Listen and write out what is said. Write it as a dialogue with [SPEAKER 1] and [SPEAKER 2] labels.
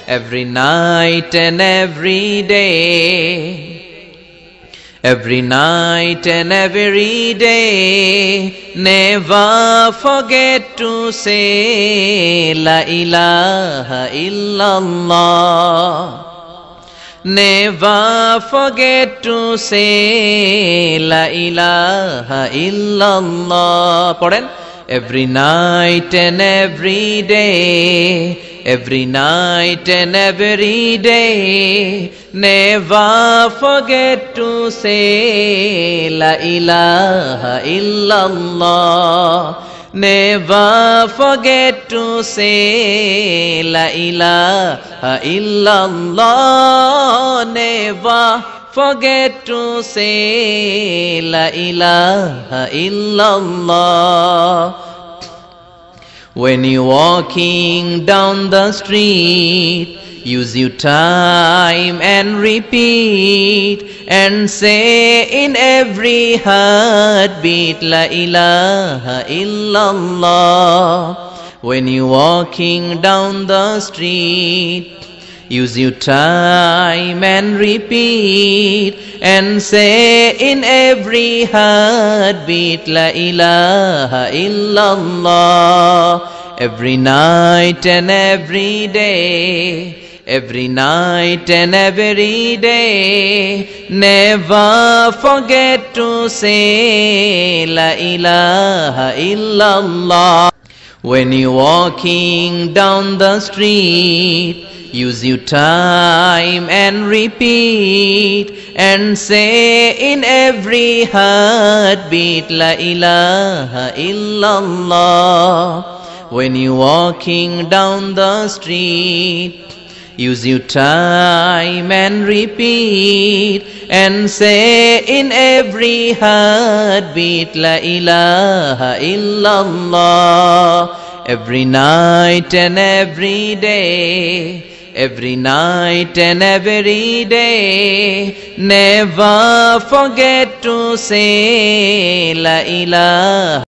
[SPEAKER 1] every night and every day. Every night and every day, never forget to say La ilaha illallah. Never forget to say La ilaha illallah. Pardon? Every night and every day, every night and every day, never forget to say La ilaha illallah. Never forget to say La ilaha illallah. Never forget to say La ilaha illallah. When you're walking down the street, use your time and repeat and say in every heartbeat La ilaha illallah. When you're walking down the street, use your time and repeat and say in every heartbeat La ilaha illallah. Every night and every day, every night and every day, never forget to say La ilaha illallah. When you're walking down the street, use your time and repeat and say in every heartbeat La ilaha illallah. When you're walking down the street, use your time and repeat and say in every heartbeat La ilaha illallah. Every night and every day, every night and every day, never forget to say La ilaha